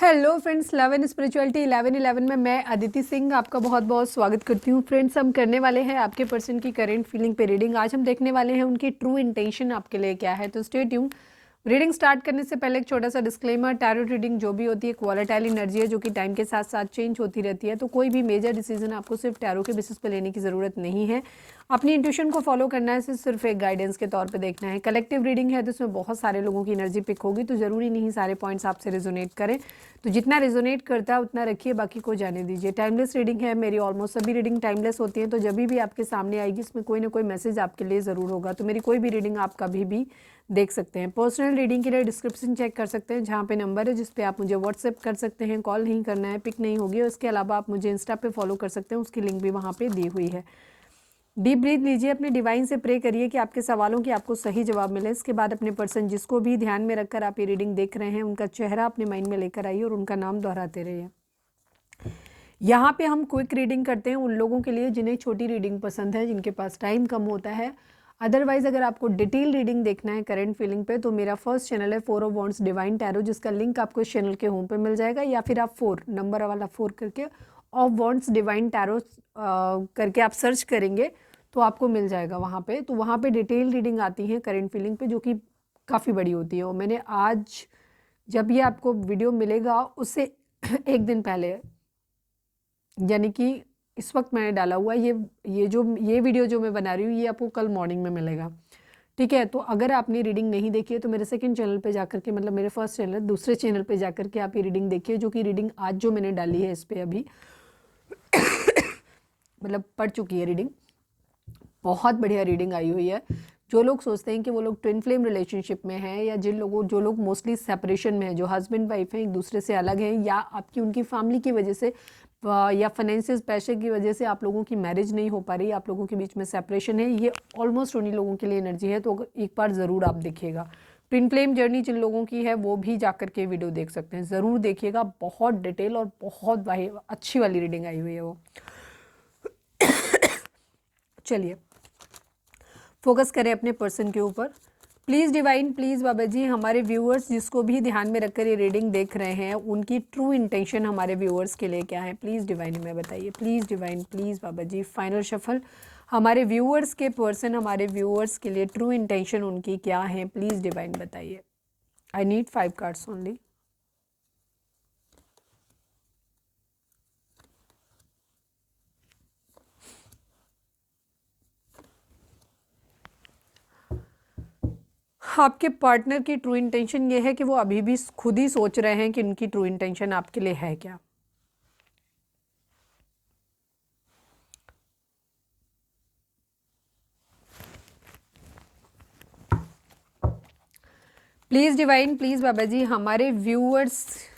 Hello friends, love and spirituality 1111 में मैं अदिति सिंह आपका बहुत बहुत स्वागत करती हूँ। फ्रेंड्स, हम करने वाले हैं आपके पर्सन की करेंट फीलिंग पे रीडिंग। आज हम देखने वाले हैं उनकी ट्रू इंटेंशन आपके लिए क्या है। तो स्टे ट्यून। रीडिंग स्टार्ट करने से पहले एक छोटा सा डिस्क्लेमर, टैरो रीडिंग जो भी होती है एक वॉलेटाइल एनर्जी है जो कि टाइम के साथ साथ चेंज होती रहती है। तो कोई भी मेजर डिसीजन आपको सिर्फ टैरो के बेसिस पे लेने की ज़रूरत नहीं है। अपनी इंट्यूशन को फॉलो करना है, सिर्फ एक गाइडेंस के तौर पे देखना है। कलेक्टिव रीडिंग है तो इसमें बहुत सारे लोगों की एनर्जी पिक होगी, तो ज़रूरी नहीं सारे पॉइंट्स आपसे रेजोनेट करें। तो जितना रेजोनेट करता है उतना रखिए, बाकी को जाने दीजिए। टाइमलेस रीडिंग है, मेरी ऑलमोस्ट सभी रीडिंग टाइमलेस होती हैं। तो जब भी आपके सामने आएगी इसमें कोई ना कोई मैसेज आपके लिए ज़रूर होगा। तो मेरी कोई भी रीडिंग आप कभी भी देख सकते हैं। पर्सनल रीडिंग के लिए डिस्क्रिप्शन चेक कर सकते हैं, जहाँ पे नंबर है जिस पे आप मुझे व्हाट्सएप कर सकते हैं। कॉल नहीं करना है, पिक नहीं होगी। और इसके अलावा आप मुझे इंस्टा पे फॉलो कर सकते हैं, उसकी लिंक भी वहाँ पे दी हुई है। डीप ब्रीथ लीजिए, अपने डिवाइन से प्रे करिए कि आपके सवालों की आपको सही जवाब मिले। इसके बाद अपने पर्सन जिसको भी ध्यान में रखकर आप ये रीडिंग देख रहे हैं उनका चेहरा अपने माइंड में लेकर आइए और उनका नाम दोहराते रहिए। यहाँ पे हम क्विक रीडिंग करते हैं उन लोगों के लिए जिन्हें छोटी रीडिंग पसंद है, जिनके पास टाइम कम होता है। अदरवाइज अगर आपको डिटेल रीडिंग देखना है करंट फीलिंग पे, तो मेरा फर्स्ट चैनल है 4 ऑफ वॉन्ड्स डिवाइन टैरो, जिसका लिंक आपको इस चैनल के होम पे मिल जाएगा। या फिर आप 4 नंबर वाला 4 करके ऑफ वॉन्ड्स डिवाइन टैरो करके आप सर्च करेंगे तो आपको मिल जाएगा वहाँ पे। तो वहाँ पे डिटेल रीडिंग आती है करंट फीलिंग पे, जो कि काफ़ी बड़ी होती है। और मैंने आज जब ये आपको वीडियो मिलेगा उससे एक दिन पहले, यानी कि इस वक्त मैंने डाला हुआ ये वीडियो जो मैं बना रही हूँ ये आपको कल मॉर्निंग में मिलेगा। ठीक है, तो अगर आपने रीडिंग नहीं देखी है तो मेरे सेकंड चैनल पे जाकर के, मतलब मेरे फर्स्ट चैनल दूसरे चैनल पे जाकर के आप ये रीडिंग देखिए, जो कि रीडिंग आज जो मैंने डाली है इस पर अभी मतलब पढ़ चुकी है रीडिंग। बहुत बढ़िया रीडिंग आई हुई है। जो लोग सोचते हैं कि वो लोग ट्विन फ्लेम रिलेशनशिप में हैं, या जो लोग मोस्टली सेपरेशन में हैं, जो हस्बैंड वाइफ हैं, एक दूसरे से अलग हैं, या आपकी उनकी फैमिली की वजह से या फाइनेंशियल पैसे की वजह से आप लोगों की मैरिज नहीं हो पा रही, आप लोगों के बीच में सेपरेशन है, ये ऑलमोस्ट उन्हीं लोगों के लिए एनर्जी है। तो एक बार ज़रूर आप देखिएगा। ट्विन फ्लेम जर्नी जिन लोगों की है वो भी जाकर के वीडियो देख सकते हैं, ज़रूर देखिएगा। बहुत डिटेल और बहुत अच्छी वाली रीडिंग आई हुई है वो। चलिए फोकस करें अपने पर्सन के ऊपर। Please divine, please Baba ji, हमारे व्यूअर्स जिसको भी ध्यान में रखकर ये रीडिंग देख रहे हैं उनकी ट्रू इंटेंशन हमारे व्यूअर्स के लिए क्या है, प्लीज़ डिवाइन हमें बताइए। Please divine, please Baba ji. Final shuffle, हमारे व्यूअर्स के पर्सन, हमारे व्यूअर्स के लिए ट्रू इंटेंशन उनकी क्या है, प्लीज़ डिवाइन बताइए। I need 5 cards only. आपके पार्टनर की ट्रू इंटेंशन ये है कि वो अभी भी खुद ही सोच रहे हैं कि उनकी ट्रू इंटेंशन आपके लिए है क्या। Please divine, please Baba ji, हमारे व्यूअर्स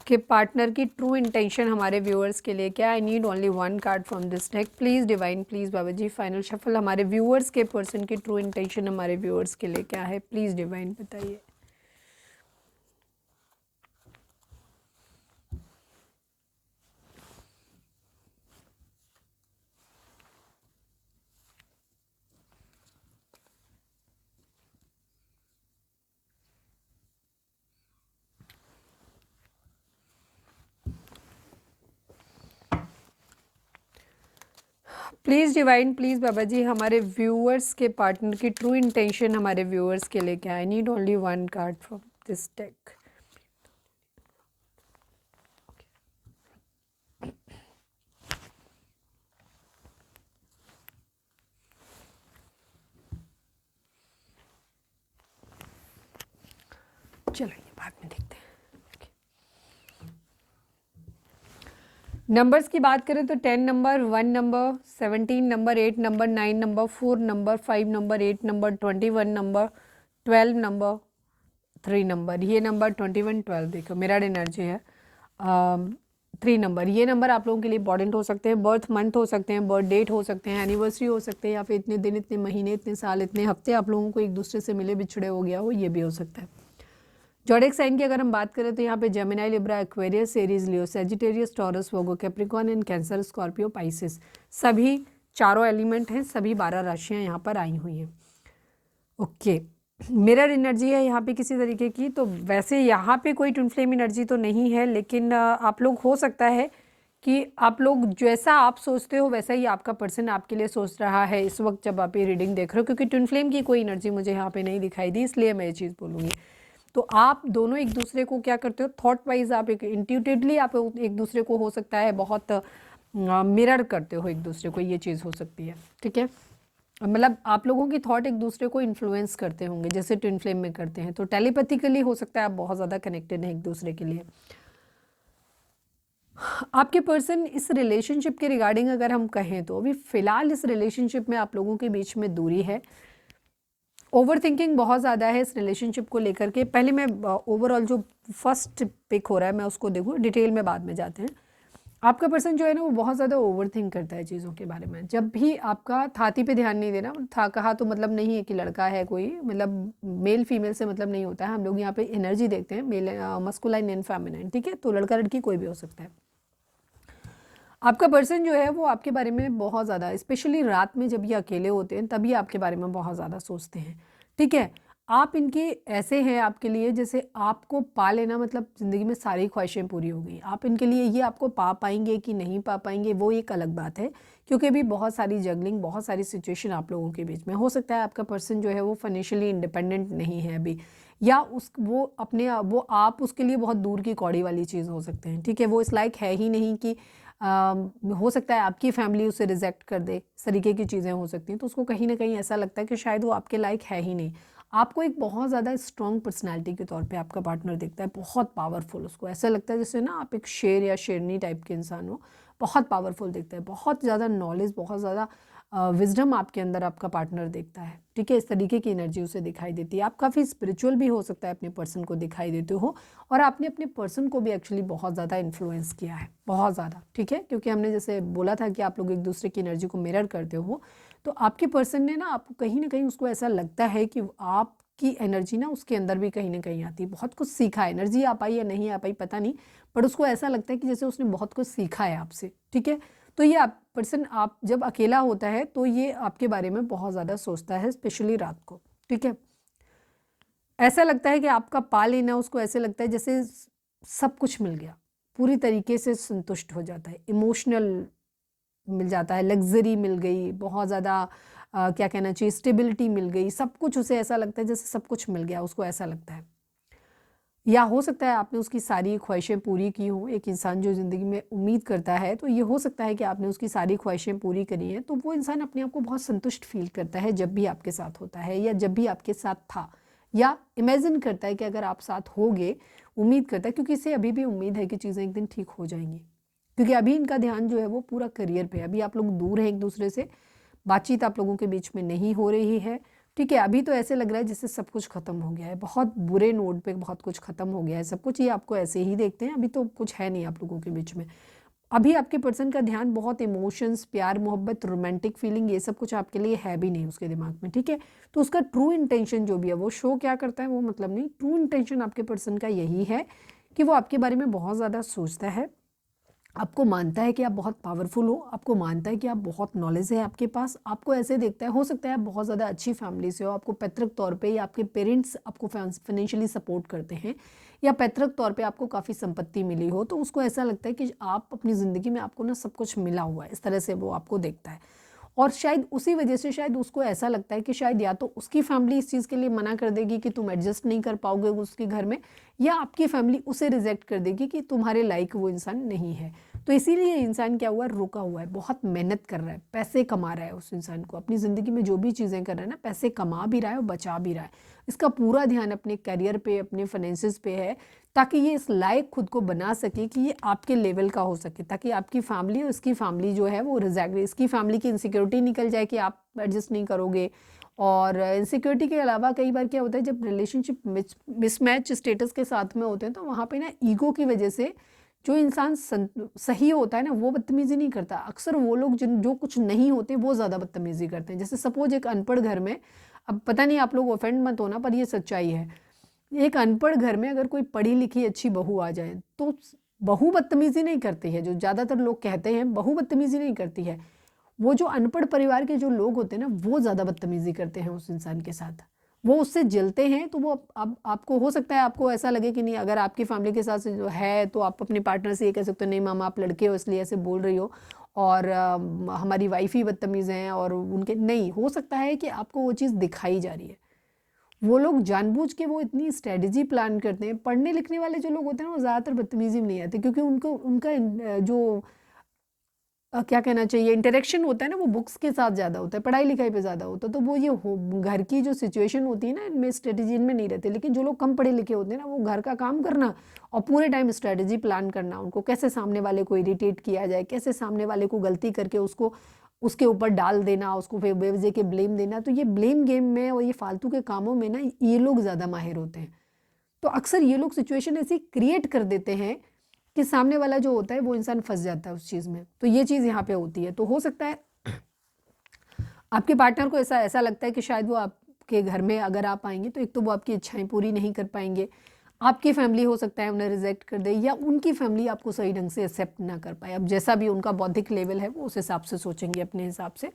के पार्टनर की ट्रू इंटेंशन हमारे व्यूअर्स के लिए क्या। I need only 1 card from this deck. Please divine, please Baba ji. Final shuffle, हमारे व्यूअर्स के पर्सन की ट्रू इंटेंशन हमारे व्यूअर्स के लिए क्या है, प्लीज़ डिवाइन बताइए। Please divine, please Baba ji, हमारे व्यूअर्स के पार्टनर की ट्रू इंटेंशन हमारे व्यूअर्स के लिए क्या है। आई need only 1 card from this deck. चलो ये बाद में देखते हैं। नंबर्स की बात करें तो 10 number, 1 number, 17 number, 8 number, 9 number, 4 number, 5 number, 8 number, 21 number, 12 number, 3 number. ये नंबर 21, 12 देखो मिरर एनर्जी है। 3 नंबर, ये नंबर आप लोगों के लिए इंपॉर्टेंट हो सकते हैं। बर्थ मंथ हो सकते हैं, बर्थ डेट हो सकते हैं, एनिवर्सरी हो सकते हैं, या फिर इतने दिन, इतने महीने, इतने साल, इतने हफ्ते आप लोगों को एक दूसरे से मिले बिछड़े हो गया हो, ये भी हो सकता है। ज़ोडिएक साइन की अगर हम बात करें तो यहाँ पे Gemini, Libra, Aquarius, Aries, Leo, Sagittarius, taurus, Virgo, Capricorn and cancer, Scorpio, Pisces, सभी चारों एलिमेंट हैं, सभी 12 राशियाँ यहाँ पर आई हुई हैं। ओके मिरर एनर्जी है यहाँ पे किसी तरीके की, तो वैसे यहाँ पे कोई ट्विन फ्लेम एनर्जी तो नहीं है, लेकिन आप लोग हो सकता है कि आप लोग जैसा आप सोचते हो वैसा ही आपका पर्सन आपके लिए सोच रहा है इस वक्त जब आप ये रीडिंग देख रहे हो, क्योंकि ट्विन फ्लेम की कोई एनर्जी मुझे यहाँ पे नहीं दिखाई दी, इसलिए मैं ये चीज़ बोलूँगी। तो आप दोनों एक दूसरे को क्या करते हो, थॉट वाइज आप एक इंट्यूटिवली आप एक दूसरे को हो सकता है बहुत मिरर करते हो एक दूसरे को, ये चीज़ हो सकती है। ठीक है, मतलब आप लोगों की थॉट एक दूसरे को इन्फ्लुएंस करते होंगे जैसे ट्विन फ्लेम में करते हैं, तो टेलीपैथिकली हो सकता है आप बहुत ज़्यादा कनेक्टेड हैं एक दूसरे के लिए। आपके पर्सन इस रिलेशनशिप के रिगार्डिंग अगर हम कहें तो अभी फ़िलहाल इस रिलेशनशिप में आप लोगों के बीच में दूरी है, ओवर थिंकिंग बहुत ज़्यादा है इस रिलेशनशिप को लेकर के। पहले मैं ओवरऑल जो फर्स्ट पिक हो रहा है मैं उसको देखूँ, डिटेल में बाद में जाते हैं। आपका पर्सन जो है ना वो बहुत ज़्यादा ओवर थिंक करता है चीज़ों के बारे में। जब भी आपका छाती पे ध्यान नहीं देना, था कहा तो मतलब नहीं है कि लड़का है कोई, मतलब मेल फीमेल से मतलब नहीं होता है। हम लोग यहाँ पे एनर्जी देखते हैं, मेल मस्कुलाइन एंड फेमिनाइन, ठीक है, तो लड़का लड़की कोई भी हो सकता है। आपका पर्सन जो है वो आपके बारे में बहुत ज़्यादा, स्पेशली रात में जब ये अकेले होते हैं तभी आपके बारे में बहुत ज़्यादा सोचते हैं। ठीक है, आप इनके ऐसे हैं आपके लिए जैसे आपको पा लेना मतलब ज़िंदगी में सारी ख्वाहिशें पूरी हो गई। आप इनके लिए ये आपको पा पाएंगे कि नहीं पा पाएंगे वो एक अलग बात है, क्योंकि अभी बहुत सारी जगलिंग, बहुत सारी सिचुएशन आप लोगों के बीच में हो सकता है। आपका पर्सन जो है वो फाइनेंशियली इंडिपेंडेंट नहीं है अभी, या उस वो अपने वो आप उसके लिए बहुत दूर की कौड़ी वाली चीज़ हो सकते हैं। ठीक है, वो इस लायक है ही नहीं कि हो सकता है आपकी फैमिली उसे रिजेक्ट कर दे, इस तरीके की चीज़ें हो सकती हैं। तो उसको कहीं ना कहीं ऐसा लगता है कि शायद वो आपके लायक है ही नहीं। आपको एक बहुत ज़्यादा स्ट्रॉन्ग पर्सनालिटी के तौर पे आपका पार्टनर दिखता है, बहुत पावरफुल। उसको ऐसा लगता है जैसे ना आप एक शेर या शेरनी टाइप के इंसान हो, बहुत पावरफुल दिखता है, बहुत ज़्यादा नॉलेज, बहुत ज़्यादा विजडम आपके अंदर आपका पार्टनर देखता है। ठीक है, इस तरीके की एनर्जी उसे दिखाई देती है। आप काफ़ी स्पिरिचुअल भी हो सकता है अपने पर्सन को दिखाई देते हो, और आपने अपने पर्सन को भी एक्चुअली बहुत ज़्यादा इन्फ्लुएंस किया है, बहुत ज़्यादा। ठीक है, क्योंकि हमने जैसे बोला था कि आप लोग एक दूसरे की एनर्जी को मिरर करते हो, तो आपके पर्सन ने ना आपको कहीं ना कहीं उसको ऐसा लगता है कि आपकी एनर्जी ना उसके अंदर भी कहीं ना कहीं आती है। बहुत कुछ सीखा है, एनर्जी आ पाई या नहीं आ पाई पता नहीं, पर उसको ऐसा लगता है कि जैसे उसने बहुत कुछ सीखा है आपसे। ठीक है, तो ये आप पर्सन आप जब अकेला होता है तो ये आपके बारे में बहुत ज़्यादा सोचता है, स्पेशली रात को। ठीक है, ऐसा लगता है कि आपका पा लेना उसको ऐसे लगता है जैसे सब कुछ मिल गया, पूरी तरीके से संतुष्ट हो जाता है, इमोशनल मिल जाता है, लग्जरी मिल गई, बहुत ज़्यादा क्या कहना चाहिए, स्टेबिलिटी मिल गई, सब कुछ उसे ऐसा लगता है जैसे सब कुछ मिल गया, उसको ऐसा लगता है। या हो सकता है आपने उसकी सारी ख्वाहिशें पूरी की हों। एक इंसान जो ज़िंदगी में उम्मीद करता है तो ये हो सकता है कि आपने उसकी सारी ख्वाहिशें पूरी करी हैं, तो वो इंसान अपने आप को बहुत संतुष्ट फील करता है जब भी आपके साथ होता है, या जब भी आपके साथ था, या इमेजिन करता है कि अगर आप साथ होगे, उम्मीद करता है, क्योंकि इसे अभी भी उम्मीद है कि चीज़ें एक दिन ठीक हो जाएंगी। क्योंकि अभी इनका ध्यान जो है वो पूरा करियर पे है। अभी आप लोग दूर हैं एक दूसरे से, बातचीत आप लोगों के बीच में नहीं हो रही है। ठीक है, अभी तो ऐसे लग रहा है जैसे सब कुछ ख़त्म हो गया है, बहुत बुरे नोट पे बहुत कुछ ख़त्म हो गया है सब कुछ। ये आपको ऐसे ही देखते हैं, अभी तो कुछ है नहीं आप लोगों के बीच में। अभी आपके पर्सन का ध्यान बहुत इमोशंस, प्यार, मोहब्बत, रोमांटिक फीलिंग, ये सब कुछ आपके लिए है भी नहीं उसके दिमाग में। ठीक है, तो उसका ट्रू इंटेंशन जो भी है वो शो क्या करता है वो मतलब नहीं, ट्रू इंटेंशन आपके पर्सन का यही है कि वो आपके बारे में बहुत ज़्यादा सोचता है, आपको मानता है कि आप बहुत पावरफुल हो, आपको मानता है कि आप बहुत नॉलेज है आपके पास, आपको ऐसे देखता है। हो सकता है आप बहुत ज़्यादा अच्छी फैमिली से हो, आपको पैतृक तौर पे या आपके पेरेंट्स आपको फाइनेंशियली सपोर्ट करते हैं, या पैतृक तौर पे आपको काफ़ी संपत्ति मिली हो, तो उसको ऐसा लगता है कि आप अपनी ज़िंदगी में आपको ना सब कुछ मिला हुआ है, इस तरह से वो आपको देखता है। और शायद उसी वजह से शायद उसको ऐसा लगता है कि शायद या तो उसकी फैमिली इस चीज़ के लिए मना कर देगी कि तुम एडजस्ट नहीं कर पाओगे उसके घर में, या आपकी फैमिली उसे रिजेक्ट कर देगी कि तुम्हारे लायक वो इंसान नहीं है। तो इसीलिए इंसान क्या हुआ, रुका हुआ है, बहुत मेहनत कर रहा है, पैसे कमा रहा है। उस इंसान को अपनी ज़िंदगी में जो भी चीज़ें कर रहा है ना, पैसे कमा भी रहा है और बचा भी रहा है। इसका पूरा ध्यान अपने करियर पे, अपने फाइनेंसिस पे है, ताकि ये इस लायक खुद को बना सके कि ये आपके लेवल का हो सके, ताकि आपकी फैमिली और इसकी फैमिली जो है वो रिजेक्ट, इसकी फैमिली की इनसिक्योरिटी निकल जाए कि आप एडजस्ट नहीं करोगे। और इनसिक्योरिटी के अलावा कई बार क्या होता है, जब रिलेशनशिप मिसमैच स्टेटस के साथ में होते हैं तो वहाँ पे ना ईगो की वजह से जो इंसान सही होता है ना वो बदतमीजी नहीं करता। अक्सर वो लोग जिन जो कुछ नहीं होते वो ज़्यादा बदतमीजी करते हैं। जैसे सपोज एक अनपढ़ घर में, अब पता नहीं आप लोग ऑफेंड मत होना पर ये सच्चाई है, एक अनपढ़ घर में अगर कोई पढ़ी लिखी अच्छी बहू आ जाए तो बहू बदतमीजी नहीं करती है। जो ज़्यादातर लोग कहते हैं बहू बदतमीजी नहीं करती है, वो जो अनपढ़ परिवार के जो लोग होते हैं ना वो ज़्यादा बदतमीजी करते हैं उस इंसान के साथ। वो उससे जलते हैं, तो वो अब आपको हो सकता है आपको ऐसा लगे कि नहीं, अगर आपकी फैमिली के साथ से जो है तो आप अपने पार्टनर से ये कह सकते हो, नहीं मामा आप लड़के हो इसलिए ऐसे बोल रही हो, और हमारी वाइफ ही बदतमीज़ हैं, और उनके नहीं, हो सकता है कि आपको वो चीज़ दिखाई जा रही है। वो लोग जानबूझ के वो इतनी स्ट्रेटजी प्लान करते हैं। पढ़ने लिखने वाले जो लोग होते हैं ना, वो ज़्यादातर बदतमीजी में नहीं आते, क्योंकि उनको उनका जो क्या कहना चाहिए, इंटरेक्शन होता है ना, वो बुक्स के साथ ज़्यादा होता है, पढ़ाई लिखाई पे ज़्यादा होता है। तो वो ये घर की जो सिचुएशन होती है ना, इनमें स्ट्रेटजी इनमें नहीं रहती। लेकिन जो लोग कम पढ़े लिखे होते हैं ना, वो घर का काम करना और पूरे टाइम स्ट्रेटजी प्लान करना, उनको कैसे सामने वाले को इरिटेट किया जाए, कैसे सामने वाले को गलती करके उसको उसके ऊपर डाल देना, उसको फिर बेवजह के ब्लेम देना। तो ये ब्लेम गेम में और ये फालतू के कामों में ना ये लोग ज़्यादा माहिर होते हैं। तो अक्सर ये लोग सिचुएशन ऐसी क्रिएट कर देते हैं कि सामने वाला जो होता है वो इंसान फंस जाता है उस चीज़ में। तो ये चीज़ यहाँ पे होती है। तो हो सकता है आपके पार्टनर को ऐसा ऐसा लगता है कि शायद वो आपके घर में अगर आप आएंगे तो एक तो वो आपकी इच्छाएं पूरी नहीं कर पाएंगे, आपकी फैमिली हो सकता है उन्हें रिजेक्ट कर दे, या उनकी फैमिली आपको सही ढंग से एक्सेप्ट ना कर पाए। अब जैसा भी उनका बौद्धिक लेवल है वो उस हिसाब से सोचेंगे अपने हिसाब से।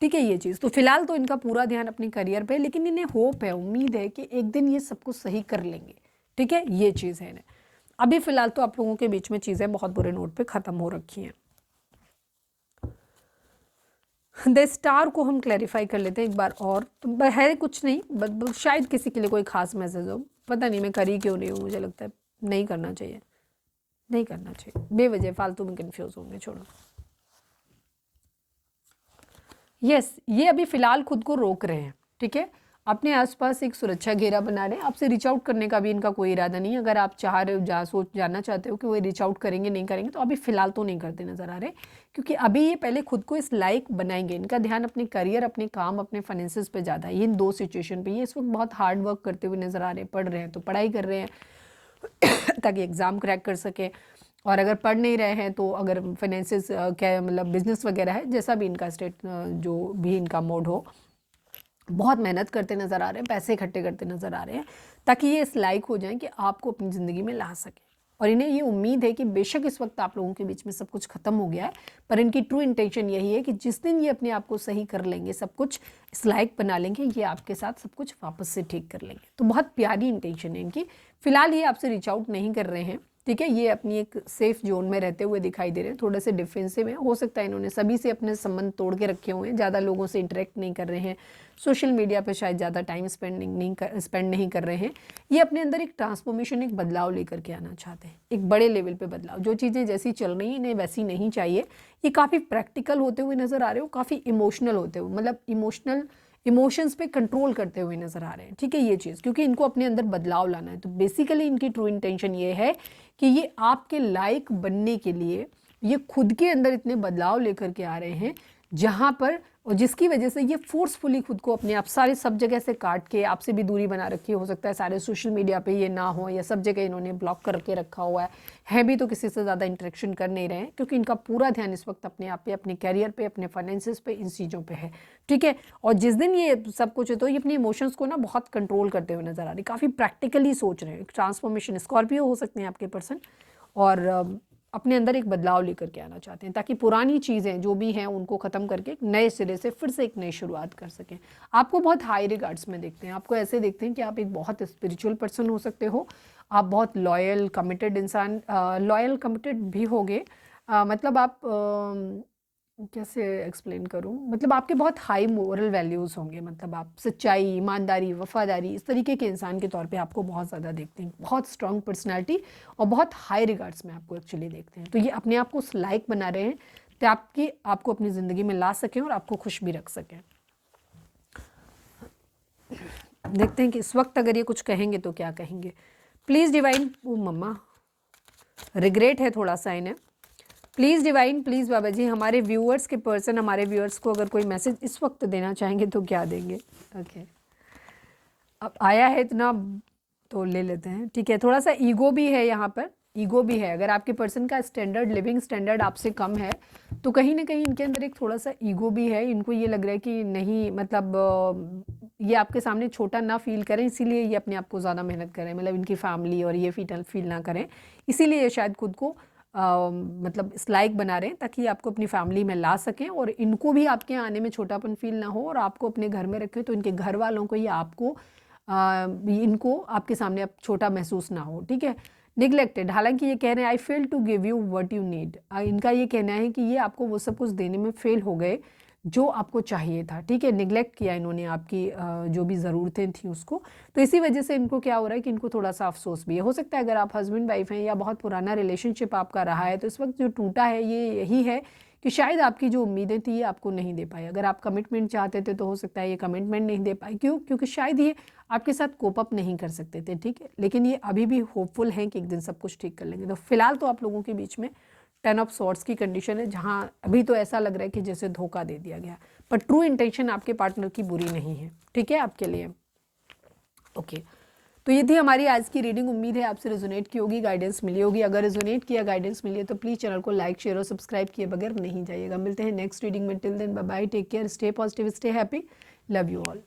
ठीक है, ये चीज़ तो फिलहाल तो इनका पूरा ध्यान अपने करियर पे है, लेकिन इन्हें होप है, उम्मीद है कि एक दिन ये सब कुछ सही कर लेंगे। ठीक है, ये चीज़ है इन्हें। अभी फिलहाल तो आप लोगों के बीच में चीज़ें बहुत बुरे नोट पे ख़त्म हो रखी हैं। द स्टार को हम क्लैरिफाई कर लेते हैं एक बार और। तो है कुछ नहीं, शायद किसी के लिए कोई खास मैसेज हो, पता नहीं मैं करी क्यों नहीं हूँ, मुझे लगता है नहीं करना चाहिए, नहीं करना चाहिए, बेवजह फालतू में कंफ्यूज होंगे, छोड़ो। यस, ये अभी फ़िलहाल खुद को रोक रहे हैं। ठीक है, अपने आसपास एक सुरक्षा घेरा बना रहे हैं। आपसे रीच आउट करने का भी इनका कोई इरादा नहीं है। अगर आप चाह रहे हो जानना चाहते हो कि वो रीच आउट करेंगे नहीं करेंगे, तो अभी फ़िलहाल तो नहीं करते नज़र आ रहे, क्योंकि अभी ये पहले खुद को इस लायक बनाएंगे। इनका ध्यान अपने करियर, अपने काम, अपने फाइनेंसेस पे ज़्यादा है। इन दो सिचुएशन पे ये इस वक्त बहुत हार्ड वर्क करते हुए नज़र आ रहे हैं। पढ़ रहे हैं तो पढ़ाई कर रहे हैं ताकि एग्ज़ाम क्रैक कर सके, और अगर पढ़ नहीं रहे हैं तो अगर फाइनेंसेस क्या मतलब बिजनेस वगैरह है, जैसा भी इनका स्टेट जो भी इनका मोड हो, बहुत मेहनत करते नज़र आ रहे हैं, पैसे इकट्ठे करते नज़र आ रहे हैं, ताकि ये इस लायक हो जाएं कि आपको अपनी ज़िंदगी में ला सकें। और इन्हें ये उम्मीद है कि बेशक इस वक्त आप लोगों के बीच में सब कुछ ख़त्म हो गया है, पर इनकी ट्रू इंटेंशन यही है कि जिस दिन ये अपने आप को सही कर लेंगे, सब कुछ इस लायक बना लेंगे, ये आपके साथ सब कुछ वापस से ठीक कर लेंगे। तो बहुत प्यारी इंटेंशन है इनकी। फ़िलहाल ये आपसे रीच आउट नहीं कर रहे हैं। ठीक है, ये अपनी एक सेफ जोन में रहते हुए दिखाई दे रहे हैं, थोड़े से डिफेंसिव हैं। हो सकता है इन्होंने सभी से अपने संबंध तोड़ के रखे हुए हैं, ज़्यादा लोगों से इंटरेक्ट नहीं कर रहे हैं, सोशल मीडिया पे शायद ज़्यादा टाइम स्पेंड नहीं कर रहे हैं। ये अपने अंदर एक ट्रांसफॉर्मेशन, एक बदलाव लेकर के आना चाहते हैं, एक बड़े लेवल पे बदलाव। जो चीज़ें जैसी चल रही हैं इन्हें वैसी नहीं चाहिए। ये काफ़ी प्रैक्टिकल होते हुए नज़र आ रहे हो, काफ़ी इमोशनल होते हुए, मतलब इमोशंस पे कंट्रोल करते हुए नज़र आ रहे हैं। ठीक है, ये चीज़, क्योंकि इनको अपने अंदर बदलाव लाना है। तो बेसिकली इनकी ट्रू इंटेंशन ये है कि ये आपके लायक बनने के लिए ये खुद के अंदर इतने बदलाव लेकर के आ रहे हैं, जहाँ पर और जिसकी वजह से ये फोर्सफुली खुद को अपने आप सारे सब जगह से काट के आपसे भी दूरी बना रखी हो सकता है, सारे सोशल मीडिया पे ये ना हो, या सब जगह इन्होंने ब्लॉक करके रखा हुआ है भी तो किसी से ज़्यादा इंटरेक्शन कर नहीं रहे हैं, क्योंकि इनका पूरा ध्यान इस वक्त अपने आप पे, अपने कैरियर पे, अपने फाइनेंसेस पे, इन चीज़ों पे है। ठीक है, और जिस दिन ये सब कुछ है तो ये अपने इमोशंस को ना बहुत कंट्रोल करते हुए नजर आ रही है, काफ़ी प्रैक्टिकली सोच रहे हैं। ट्रांसफॉर्मेशन, स्कॉर्पियो हो सकते हैं आपके पर्सन, और अपने अंदर एक बदलाव लेकर के आना चाहते हैं, ताकि पुरानी चीज़ें जो भी हैं उनको ख़त्म करके एक नए सिरे से फिर से एक नई शुरुआत कर सकें। आपको बहुत हाई रिगार्ड्स में देखते हैं, आपको ऐसे देखते हैं कि आप एक बहुत स्पिरिचुअल पर्सन हो सकते हो, आप बहुत लॉयल कमिटेड इंसान, लॉयल कमिटेड भी होगे, मतलब आप कैसे एक्सप्लेन करूं, मतलब आपके बहुत हाई मोरल वैल्यूज़ होंगे, मतलब आप सच्चाई, ईमानदारी, वफादारी, इस तरीके के इंसान के तौर पे आपको बहुत ज़्यादा देखते हैं, बहुत स्ट्रॉन्ग पर्सनालिटी, और बहुत हाई रिगार्ड्स में आपको एक्चुअली देखते हैं। तो ये अपने आप को उस लायक बना रहे हैं तो आपको अपनी ज़िंदगी में ला सकें और आपको खुश भी रख सकें। देखते हैं कि इस वक्त अगर ये कुछ कहेंगे तो क्या कहेंगे। प्लीज़ डिवाइन, ओ मम्मा रिग्रेट है थोड़ा सा इन्हें, please divine, please Baba ji, हमारे व्यूअर्स के पर्सन, हमारे व्यूअर्स को अगर कोई मैसेज इस वक्त देना चाहेंगे तो क्या देंगे। ओके, अब आया है इतना तो ले लेते हैं। ठीक है, थोड़ा सा ईगो भी है यहाँ पर, ईगो भी है। अगर आपके पर्सन का स्टैंडर्ड, लिविंग स्टैंडर्ड आपसे कम है तो कहीं ना कहीं इनके अंदर एक थोड़ा सा ईगो भी है। इनको ये लग रहा है कि नहीं, मतलब ये आपके सामने छोटा ना फील करें, इसीलिए ये अपने आप को ज़्यादा मेहनत करें, मतलब इनकी फैमिली और ये फील ना करें, इसीलिए शायद खुद को मतलब इस लायक बना रहे हैं ताकि आपको अपनी फैमिली में ला सकें, और इनको भी आपके आने में छोटापन फील ना हो, और आपको अपने घर में रखें तो इनके घर वालों को या आपको इनको आपके सामने अब छोटा महसूस ना हो, ठीक है। निगलेक्टेड, हालांकि ये कह रहे हैं I fail to give you what you need, इनका ये कहना है कि ये आपको वो सब कुछ देने में फेल हो गए जो आपको चाहिए था, ठीक है। निगलेक्ट किया इन्होंने आपकी जो भी ज़रूरतें थी उसको, तो इसी वजह से इनको क्या हो रहा है कि इनको थोड़ा सा अफसोस भी है। हो सकता है अगर आप हस्बैंड वाइफ हैं या बहुत पुराना रिलेशनशिप आपका रहा है तो इस वक्त जो टूटा है ये यही है कि शायद आपकी जो उम्मीदें थी ये आपको नहीं दे पाई। अगर आप कमिटमेंट चाहते थे तो हो सकता है ये कमिटमेंट नहीं दे पाई, क्यों? क्योंकि शायद ये आपके साथ कोप अप नहीं कर सकते थे, ठीक है। लेकिन ये अभी भी होपफुल हैं कि एक दिन सब कुछ ठीक कर लेंगे। तो फिलहाल तो आप लोगों के बीच में 10 ऑफ सॉर्ड्स की कंडीशन है, जहां अभी तो ऐसा लग रहा है कि जैसे धोखा दे दिया गया, पर ट्रू इंटेंशन आपके पार्टनर की बुरी नहीं है, ठीक है, आपके लिए। ओके, तो ये थी हमारी आज की रीडिंग। उम्मीद है आपसे रेजोनेट की होगी, गाइडेंस मिली होगी। अगर रेजोनेट किया, गाइडेंस मिली है तो प्लीज़ चैनल को लाइक, शेयर और सब्सक्राइब किए बगैर नहीं जाइएगा। मिलते हैं नेक्स्ट रीडिंग में। Till then bye bye, take care, stay positive, stay happy, love you all.